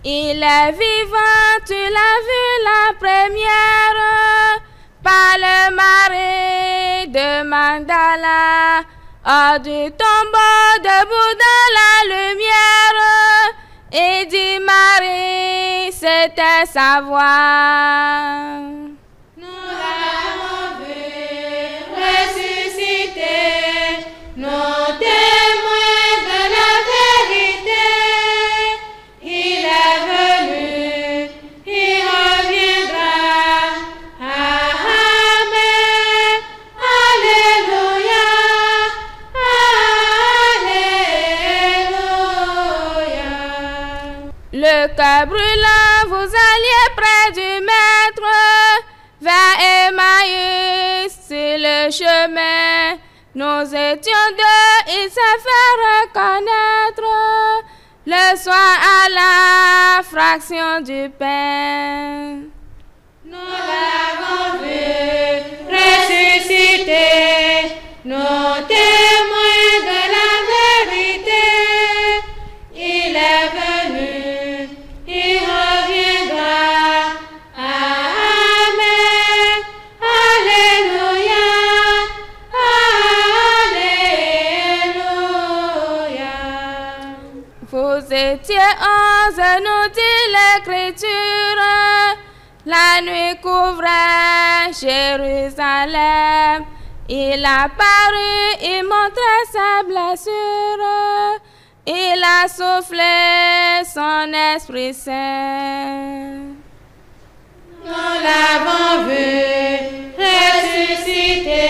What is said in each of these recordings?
Il est vivant, tu l'as vu la première, par le marais de Magdala, hors du tombeau debout dans la lumière, et dit Marie, c'était sa voix. Nous l'avons vu ressusciter, nos témoins de la vérité. Il est venu, il reviendra. Amen. Alléluia. Alléluia. Le cœur brûlant, vous alliez près du maître, vers Emmaüs sur le chemin. Nous étions deux, il s'est fait reconnaître, le soir à la fraction du pain. Nous l'avons vu ressusciter, nos témoins de la vérité. Il est venu, il reviendra. Amen. Alléluia. Alléluia. Vous étiez 11, nous dit l'Écriture, la nuit couvrait Jérusalem. Il a paru, il montrait sa blessure, il a soufflé son Esprit Saint. Nous l'avons vu ressusciter,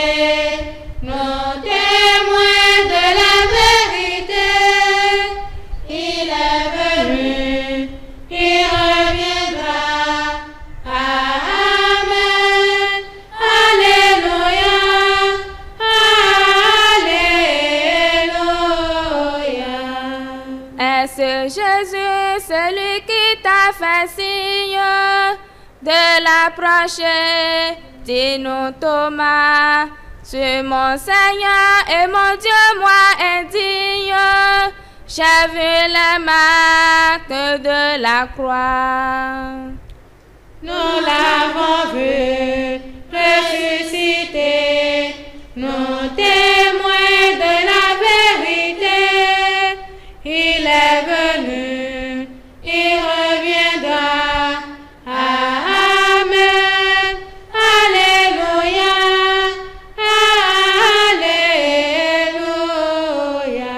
nos témoins de la vérité. Il est venu, il reviendra. Amen. Alléluia. Alléluia. Est-ce Jésus, celui qui t'a fait signe de l'approcher? Dis-nous Thomas, tu es mon Seigneur et mon Dieu, moi indigne. J'ai vu les marques de la croix. Nous l'avons vu ressusciter, nos témoins de la vérité. Il est venu, il reviendra. Amen. Alléluia. Alléluia.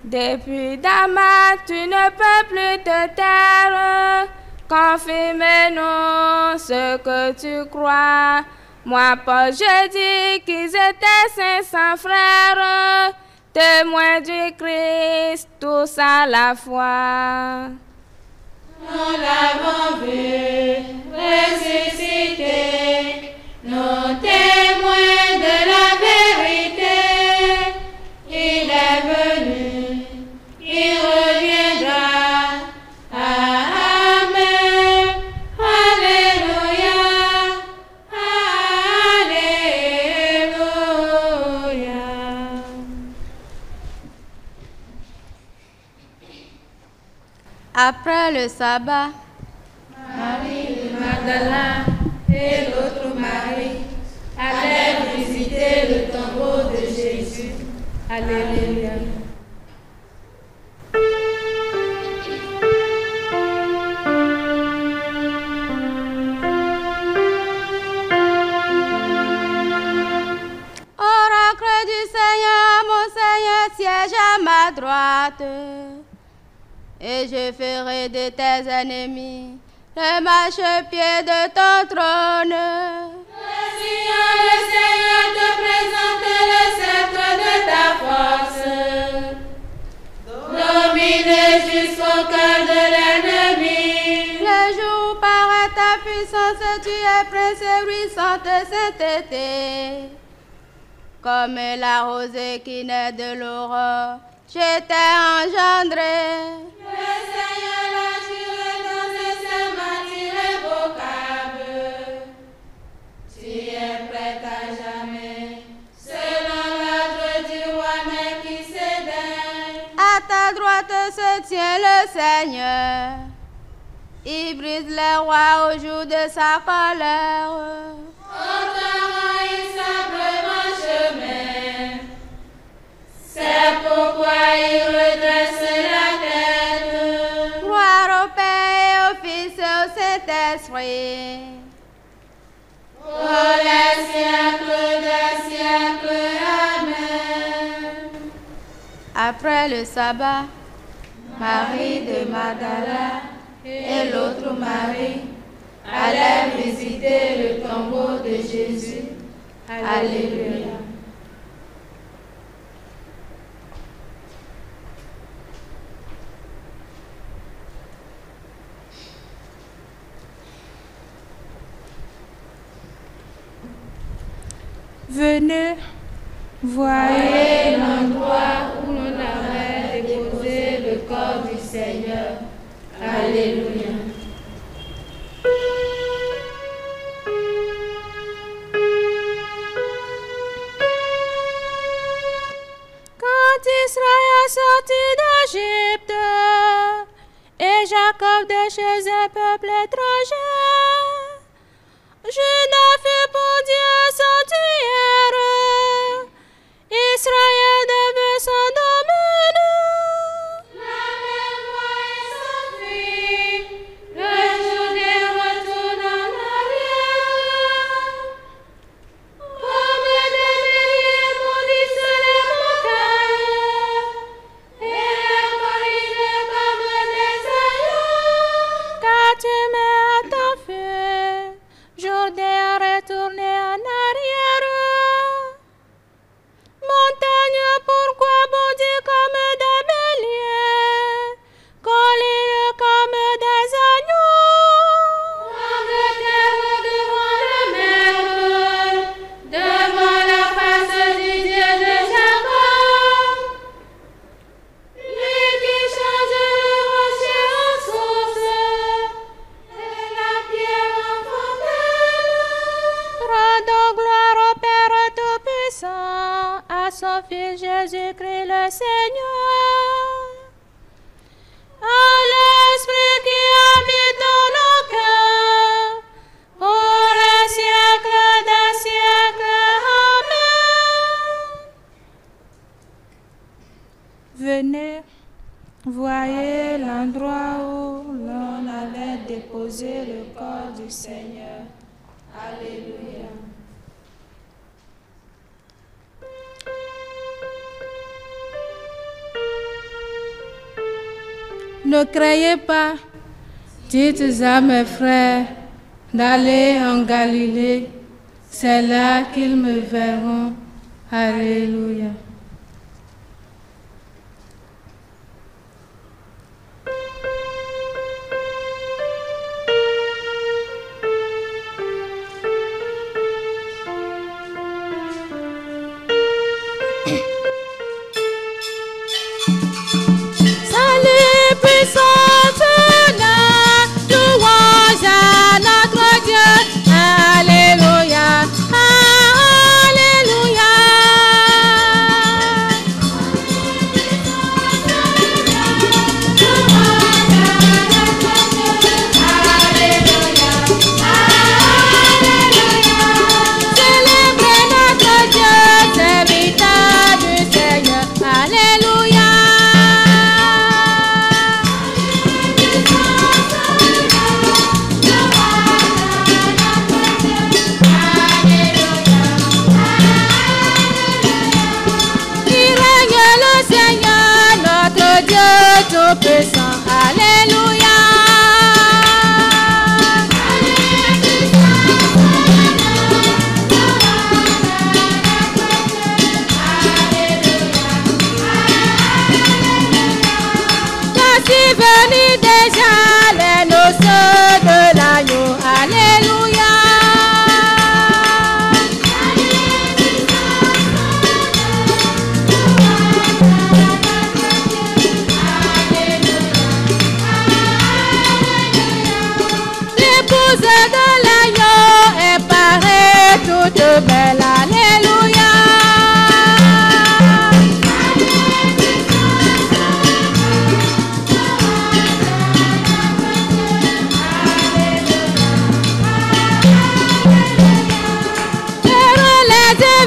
Depuis Damas, tu ne peux plus te taire. Confirme-nous ce que tu crois. Moi, Paul, je dis qu'ils étaient 500 frères, témoins du Christ, tous à la fois. Nous l'avons vu ressusciter, nos témoins de la vérité. Il est venu, il reviendra. Amen. Alléluia. Alléluia. Après le sabbat, Marie de Magdala et l'autre Marie allèrent visiter le tombeau de Jésus. Alléluia. oracle du Seigneur, mon Seigneur siège à ma droite. Et je ferai de tes ennemis le marchepied de ton trône. Le Seigneur te présente le sceptre de ta force. Domine jusqu'au cœur de l'ennemi. Le jour paraît ta puissance, tu es prince éblouissante sainteté. Comme la rosée qui naît de l'aurore, je t'ai engendré. Le Seigneur l'a juré dans ses serments irrévocables. Tu es prête à jamais, selon l'ordre du roi Melchisédek. À ta droite se tient le Seigneur. Il brise les rois au jour de sa colère. Simplement chemin. C'est pourquoi il redresse la tête. Gloire au Père, au Fils et au Saint-Esprit. Pour les siècles des siècles. Amen. Après le sabbat, Marie de Magdala et l'autre Marie allèrent visiter le tombeau de Jésus. Alléluia. Venez, voyez l'endroit où l'on avait déposé le corps du Seigneur. Alléluia. Quand Israël sortit d'Égypte et Jacob de chez un peuple étranger, Juda fut pour Dieu sanctuaire, Israël devint son domaine. La mémoire s'enfuit, le Jourdain retourne en arrière. Comme des béliers bondissent les montagnes, et les collines comme des aïeux. Car tu mets à ton feu, Jourdain retourné en arrière. Montagne, pourquoi bondir comme des béliers, collines comme des agneaux? Angleterre devant le maître, devant la face du Dieu de Jacob. Lui qui change le rocher en source et la pierre en fontaine. Rendons gloire au Père Tout-Puissant, à son Fils Jésus-Christ le Seigneur, à l'Esprit qui habite dans nos cœurs, pour les siècles des siècles. Amen. Venez, voyez l'endroit où l'on avait déposé le corps du Seigneur. Alléluia. Ne craignez pas, dites à mes frères d'aller en Galilée, c'est là qu'ils me verront. Alléluia. Salut puissance, louange à notre Dieu. Alléluia, alléluia.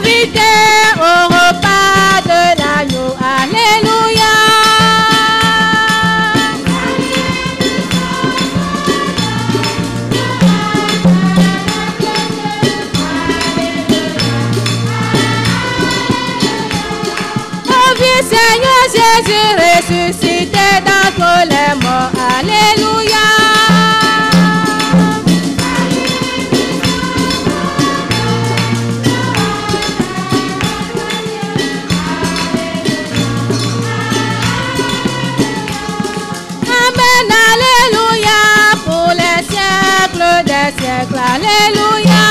invité au repas de l'agneau. Alléluia. Seigneur Jésus ressuscité d'entre les morts. Alléluia. Amen, alléluia, pour les siècles des siècles. Alléluia.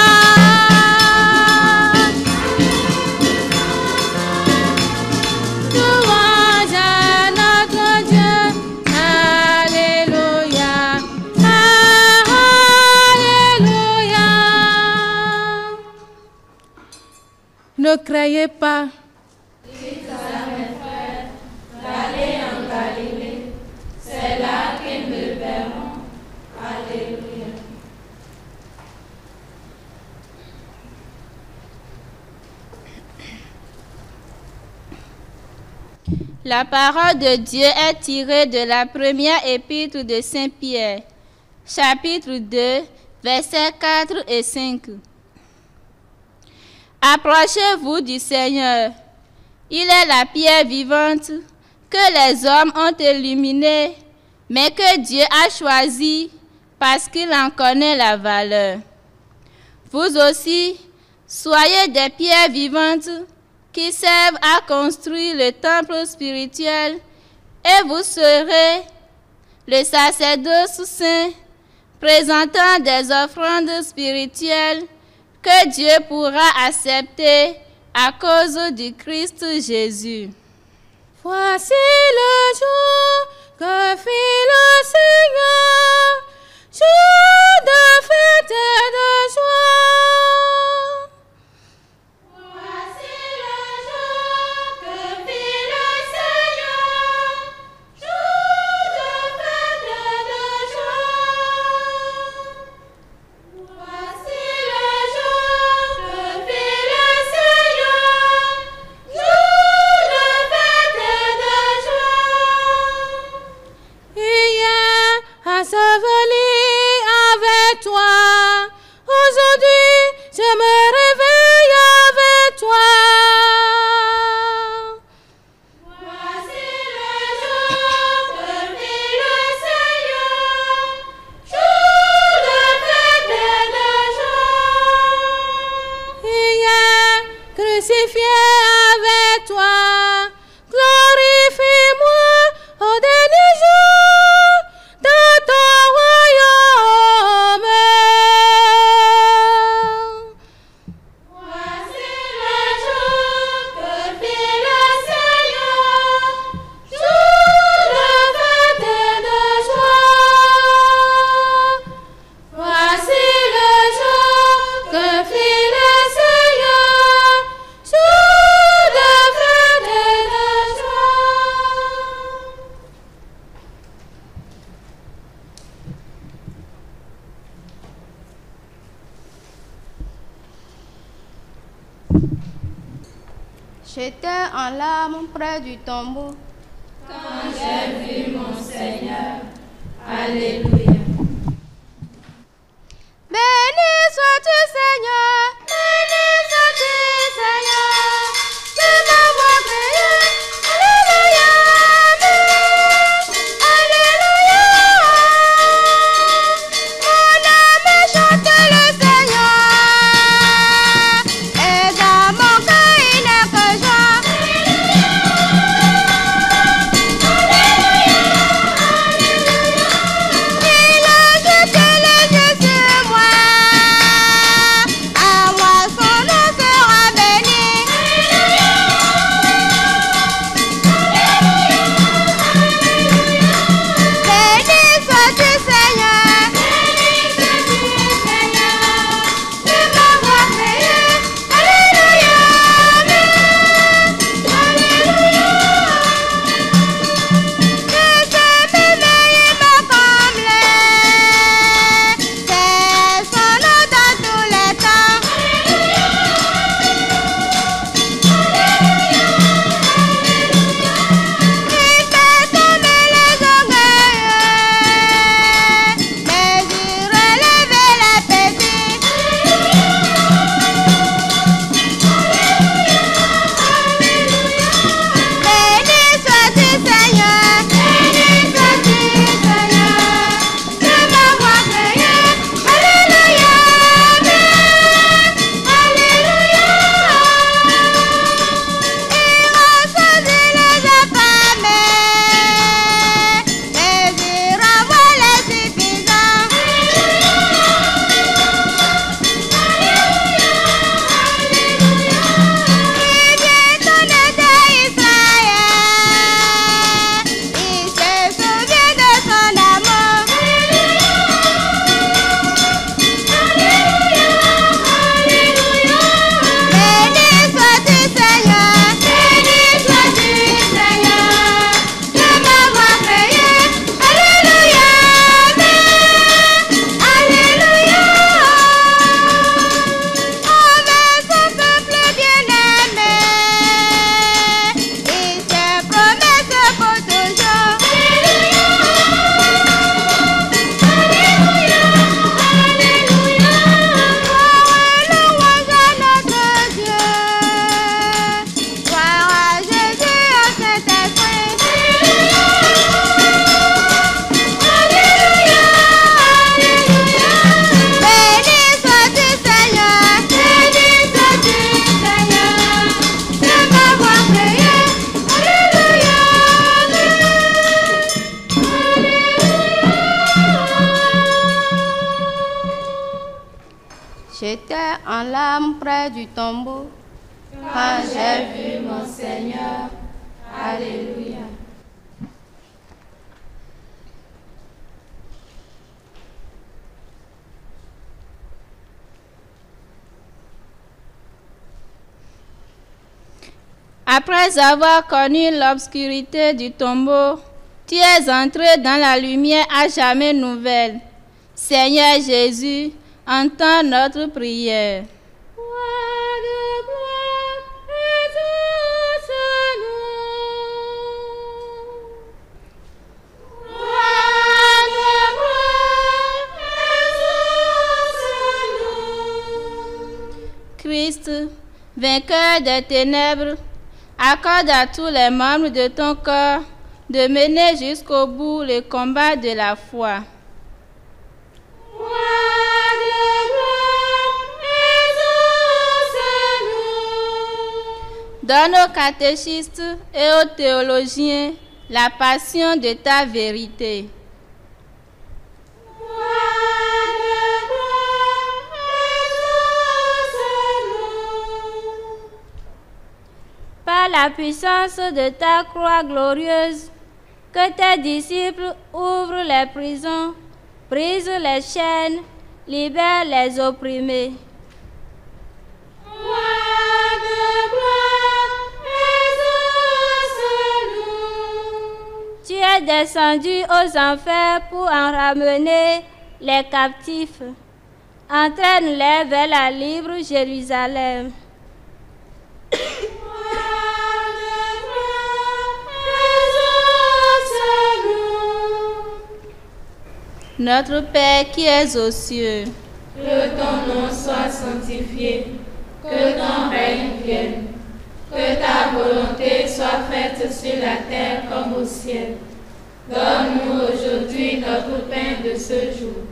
Ne craiez pas. Dites à mes frères d'aller en Galilée, c'est là qu'ils me verront. Alléluia. La parole de Dieu est tirée de la première épître de Saint Pierre, chapitre 2, versets 4 et 5. Approchez-vous du Seigneur. Il est la pierre vivante que les hommes ont illuminée, mais que Dieu a choisie parce qu'il en connaît la valeur. Vous aussi, soyez des pierres vivantes qui servent à construire le temple spirituel, et vous serez le sacerdoce saint, présentant des offrandes spirituelles que Dieu pourra accepter à cause du Christ Jésus. Voici le jour que fit le Seigneur, jour de fête et de joie. Voici le jour que fit le Seigneur, jour de fête et de joie. Voici le jour que fit le Seigneur, jour de fête et de joie. Hier, enseveli avec toi, aujourd'hui, je me réveille avec toi. Voici le jour que fit le Seigneur, jour de fête et de joie. Hier, crucifié avec toi, glorifie-moi au dernier jour dans ton royaume. Voici le jour que fit le Seigneur, jour de fête et de joie. Voici le jour que fit le Seigneur, jour de fête et de joie. J'étais en larmes près du tombeau. Quand j'ai vu mon Seigneur, alléluia. Béni sois-tu, Seigneur, béni sois-tu, Seigneur, de m'avoir créé. Alléluia, alléluia. Mon âme chante le Seigneur, et dans mon cœur il n'est que joie. Alléluia, alléluia. J'étais en larmes près du tombeau quand j'ai vu mon Seigneur. Alléluia. Après avoir connu l'obscurité du tombeau, tu es entré dans la lumière à jamais nouvelle. Seigneur Jésus, entends notre prière. Christ, vainqueur des ténèbres, accorde à tous les membres de ton corps de mener jusqu'au bout le combat de la foi. Donne aux catéchistes et aux théologiens la passion de ta vérité. Par la puissance de ta croix glorieuse, que tes disciples ouvrent les prisons, brisent les chaînes, libèrent les opprimés. Tu es descendu aux enfers pour en ramener les captifs. Entraîne-les vers la libre Jérusalem. Notre Père qui es aux cieux, que ton nom soit sanctifié, que ton règne vienne, que ta volonté soit faite sur la terre comme au ciel. Donne-nous aujourd'hui notre pain de ce jour.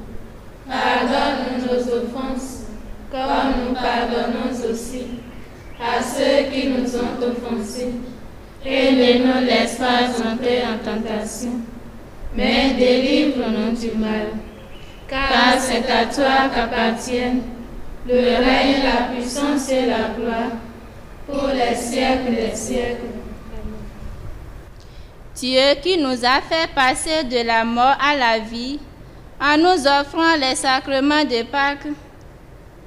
Pardonne-nous nos offenses, comme nous pardonnons aussi à ceux qui nous ont offensés. Et ne nous laisse pas entrer en tentation, mais délivre-nous du mal. Car c'est à toi qu'appartiennent le règne, la puissance et la gloire, pour les siècles des siècles. Dieu qui nous a fait passer de la mort à la vie, en nous offrant les sacrements de Pâques,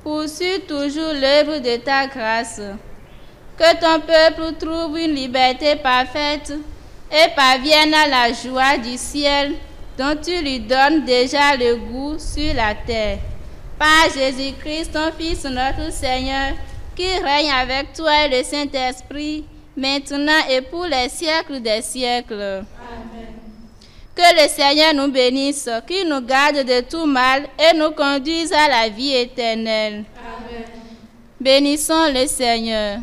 poursuis toujours l'œuvre de ta grâce. Que ton peuple trouve une liberté parfaite et parvienne à la joie du ciel dont tu lui donnes déjà le goût sur la terre. Par Jésus-Christ, ton Fils, notre Seigneur, qui règne avec toi et le Saint-Esprit, maintenant et pour les siècles des siècles. Amen. Que le Seigneur nous bénisse, qu'il nous garde de tout mal et nous conduise à la vie éternelle. Amen. Bénissons le Seigneur.